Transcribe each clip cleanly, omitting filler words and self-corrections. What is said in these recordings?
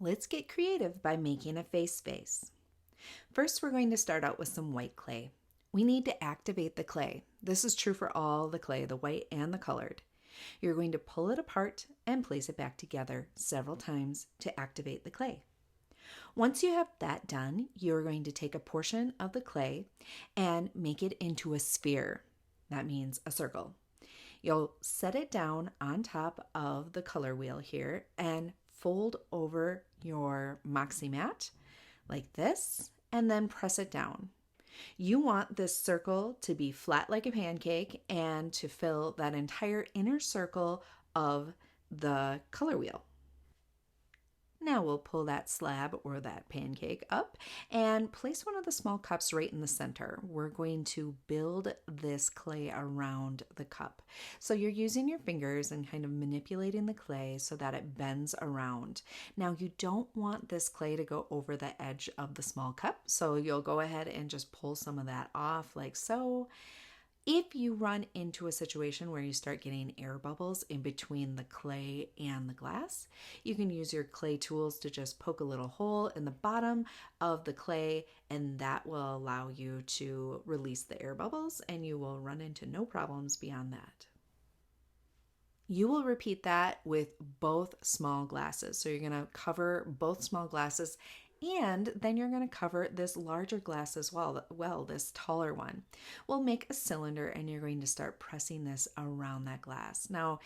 Let's get creative by making a face vase. First, we're going to start out with some white clay. We need to activate the clay. This is true for all the clay, the white and the colored. You're going to pull it apart and place it back together several times to activate the clay. Once you have that done, you're going to take a portion of the clay and make it into a sphere. That means a circle. You'll set it down on top of the color wheel here and fold over your Moxie mat like this and then press it down. You want this circle to be flat like a pancake and to fill that entire inner circle of the color wheel. Now we'll pull that slab or that pancake up and place one of the small cups right in the center. We're going to build this clay around the cup. So you're using your fingers and kind of manipulating the clay so that it bends around. Now you don't want this clay to go over the edge of the small cup, so you'll go ahead and just pull some of that off like so. If you run into a situation where you start getting air bubbles in between the clay and the glass, you can use your clay tools to just poke a little hole in the bottom of the clay, and that will allow you to release the air bubbles and you will run into no problems beyond that. You will repeat that with both small glasses. So you're going to cover both small glasses, and then you're going to cover this larger glass as well, this taller one. We'll make a cylinder and you're going to start pressing this around that glass. Now,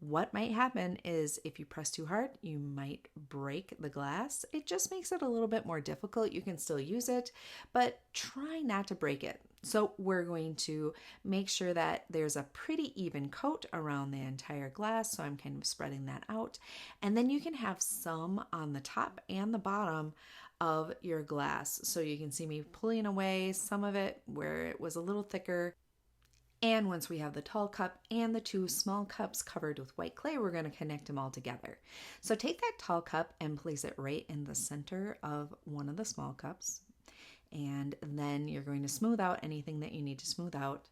what might happen is if you press too hard, you might break the glass. It just makes it a little bit more difficult. You can still use it, but try not to break it. So we're going to make sure that there's a pretty even coat around the entire glass. So I'm kind of spreading that out. And then you can have some on the top and the bottom of your glass. So you can see me pulling away some of it where it was a little thicker. And once we have the tall cup and the two small cups covered with white clay, we're going to connect them all together. So take that tall cup and place it right in the center of one of the small cups. And then you're going to smooth out anything that you need to smooth out.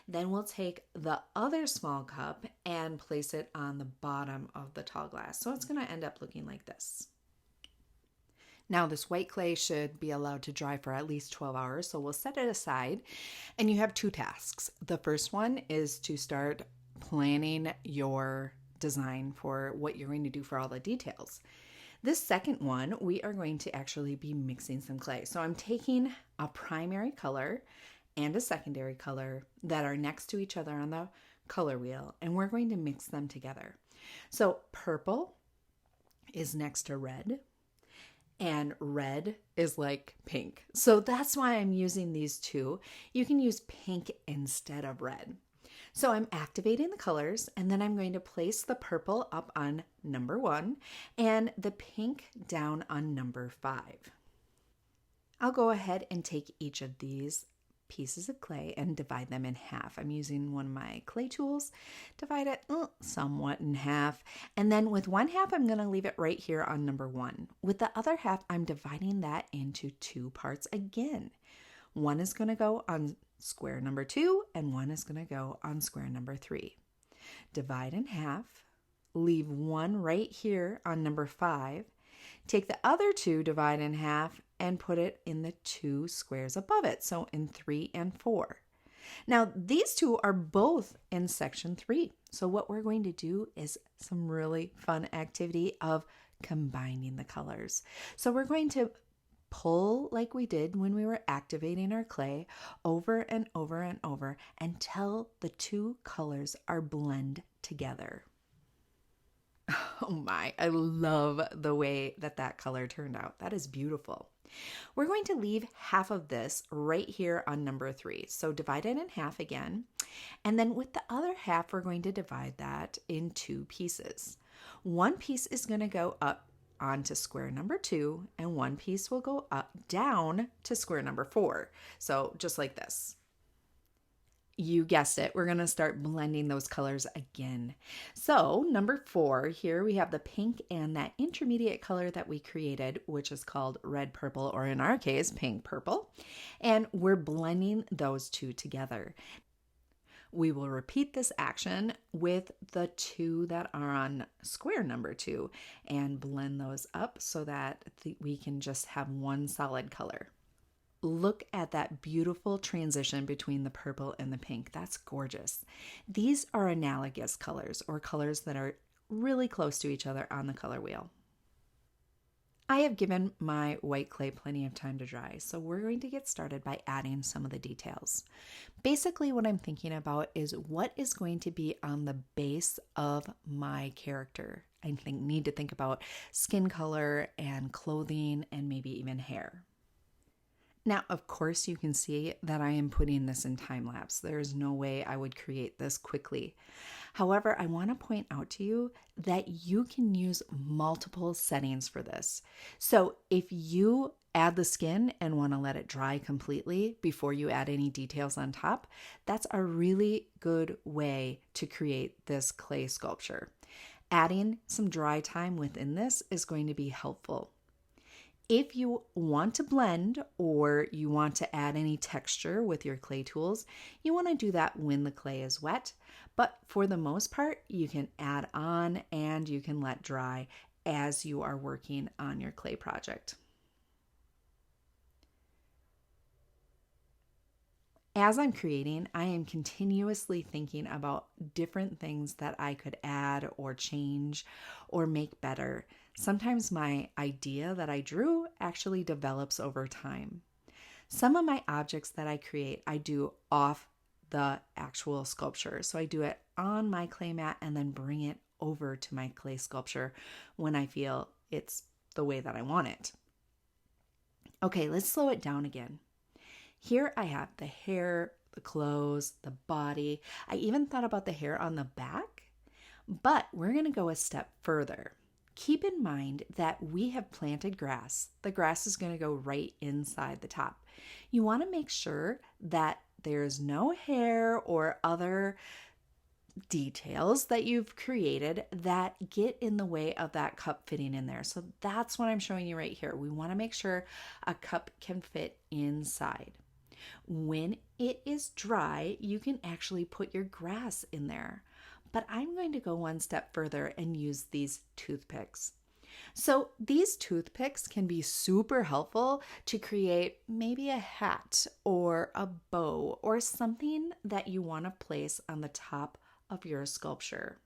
Then we'll take the other small cup and place it on the bottom of the tall glass. So it's going to end up looking like this. Now this white clay should be allowed to dry for at least 12 hours, so we'll set it aside. And you have two tasks. The first one is to start planning your design for what you're going to do for all the details. This second one, we are going to actually be mixing some clay. So I'm taking a primary color and a secondary color that are next to each other on the color wheel, and we're going to mix them together. So purple is next to red, and red is like pink. So that's why I'm using these two. You can use pink instead of red. So I'm activating the colors, and then I'm going to place the purple up on number 1 and the pink down on number 5. I'll go ahead and take each of these pieces of clay and divide them in half. I'm using one of my clay tools, divide it somewhat in half, and then with one half I'm going to leave it right here on number 1. With the other half, I'm dividing that into 2 parts again. One is going to go on square number 2 and one is going to go on square number 3. Divide in half, leave one right here on number 5, take the other 2, divide in half, and put it in the 2 squares above it, so in 3 and 4. Now these two are both in section 3, so what we're going to do is some really fun activity of combining the colors. So we're going to pull like we did when we were activating our clay over and over and over until the 2 colors are blend together. Oh my, I love the way that color turned out. That is beautiful. We're going to leave half of this right here on number 3. So divide it in half again. And then with the other half, we're going to divide that in 2 pieces. One piece is going to go up onto square number 2, and one piece will go up down to square number 4. So just like this. You guessed it, we're going to start blending those colors again. So number 4, here we have the pink and that intermediate color that we created, which is called red purple, or in our case, pink purple. And we're blending those two together. We will repeat this action with the two that are on square number 2 and blend those up so that we can just have one solid color. Look at that beautiful transition between the purple and the pink. That's gorgeous. These are analogous colors, or colors that are really close to each other on the color wheel. I have given my white clay plenty of time to dry, so we're going to get started by adding some of the details. Basically, what I'm thinking about is what is going to be on the base of my character. I need to think about skin color and clothing and maybe even hair. Now, of course, you can see that I am putting this in time lapse. There is no way I would create this quickly. However, I want to point out to you that you can use multiple settings for this. So if you add the skin and want to let it dry completely before you add any details on top, that's a really good way to create this clay sculpture. Adding some dry time within this is going to be helpful. If you want to blend or you want to add any texture with your clay tools, you want to do that when the clay is wet. But for the most part, you can add on and you can let dry as you are working on your clay project. As I'm creating, I am continuously thinking about different things that I could add or change or make better. Sometimes my idea that I drew actually develops over time. Some of my objects that I create, I do off the actual sculpture. So I do it on my clay mat and then bring it over to my clay sculpture when I feel it's the way that I want it. Okay, let's slow it down again. Here I have the hair, the clothes, the body. I even thought about the hair on the back, but we're going to go a step further. Keep in mind that we have planted grass. The grass is going to go right inside the top. You want to make sure that there's no hair or other details that you've created that get in the way of that cup fitting in there. So that's what I'm showing you right here. We want to make sure a cup can fit inside. When it is dry, you can actually put your grass in there. But I'm going to go one step further and use these toothpicks. So these toothpicks can be super helpful to create maybe a hat or a bow or something that you want to place on the top of your sculpture.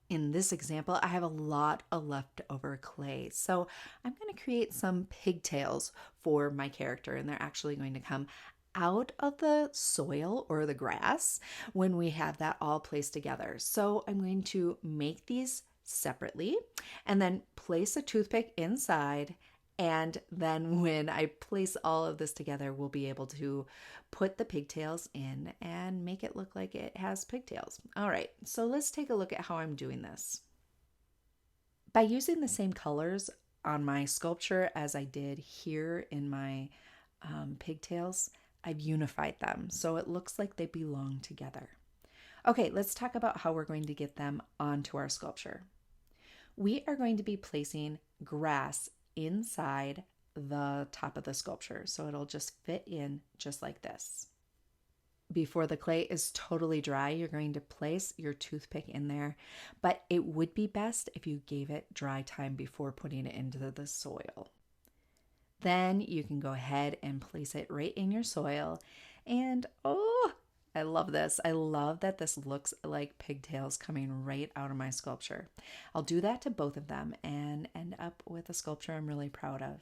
In this example, I have a lot of leftover clay, so I'm going to create some pigtails for my character, and they're actually going to come out of the soil or the grass when we have that all placed together. So I'm going to make these separately and then place a toothpick inside, and then when I place all of this together, we'll be able to put the pigtails in and make it look like it has pigtails. All right, so let's take a look at how I'm doing this. By using the same colors on my sculpture as I did here in my pigtails, I've unified them so it looks like they belong together. Okay, let's talk about how we're going to get them onto our sculpture. We are going to be placing grass inside the top of the sculpture, so it'll just fit in just like this. Before the clay is totally dry, you're going to place your toothpick in there, but it would be best if you gave it dry time before putting it into the soil. Then you can go ahead and place it right in your soil, and oh, I love this. I love that this looks like pigtails coming right out of my sculpture. I'll do that to both of them and end up with a sculpture I'm really proud of.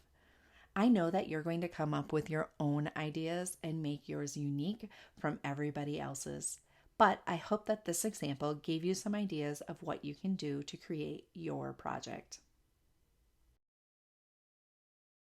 I know that you're going to come up with your own ideas and make yours unique from everybody else's, but I hope that this example gave you some ideas of what you can do to create your project.